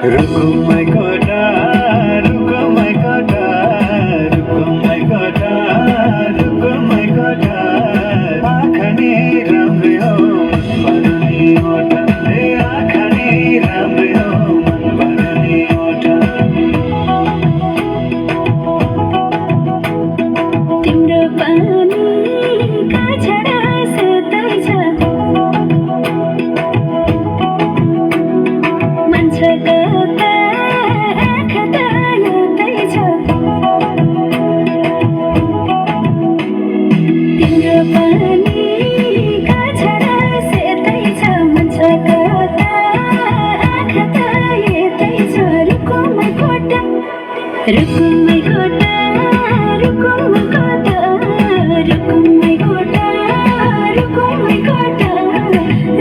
रुको my कोठा रुको my कोठा रुको my कोठा रुको my कोठा आँखा नि राम्रै हो मन पर्ने ओठा ए आँखा नि राम्रै हो मन पर्ने ओठा तिम्रो पानीका छाडा सतै छ मन छ कता आँखा त यतै छ तिम्रो पानीका छाडा सतै छ मन छ कता आँखा त यतै छ रुको my कोठा रुको my कोठा रुको my कोठा रुको my कोठा रुको my कोठा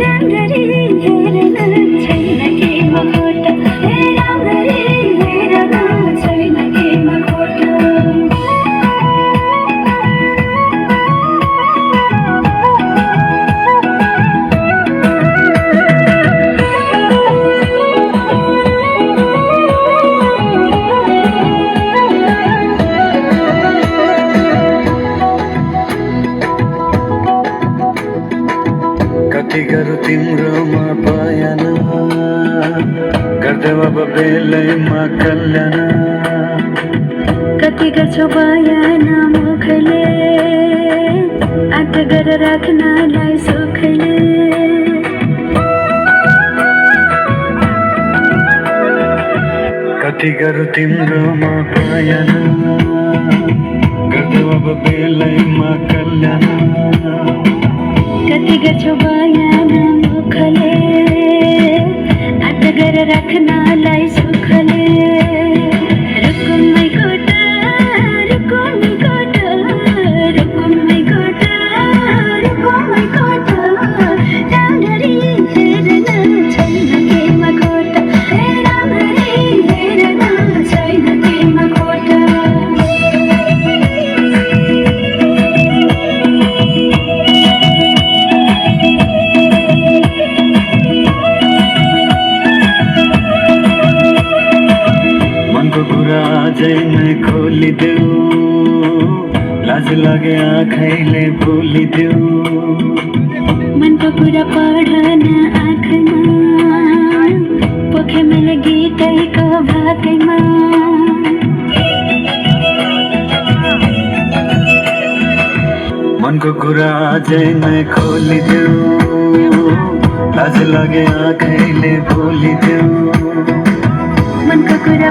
राम्ररी हेर्न छैन केमा खोटा राम्ररी हेर्न छैन केमा खोटा कति गरौँ तिम्रोमा बयान गर्दै अब बेलैमा कल्याण कति गर्छौ बयान मुखले आँट गरेर राख्नलाई सुखले कति गरौँ तिम्रोमा बयान गर्दै अब बेलैमा कल्याण कति गर्छौ बयान मुखले आँट गरेर राख्नलाई सुखले रुको my कोठा रुको my कोठा रुको my कोठा रुको my कोठा राम्ररी हेर्न छैन केमा खोटा राम्ररी हेर्न छैन केमा खोटा मनको कुरा आजै नै खोलिदेऊ लाज लागे आँखैले भुलिदेऊ मनको कुरा पढ्न आँखमा पोखे मैले गीतैको भाकैमा मनको कुरा आजै नै खोलिदेऊ लाज लागे आँखैले भुलिदेऊ मनको कुरा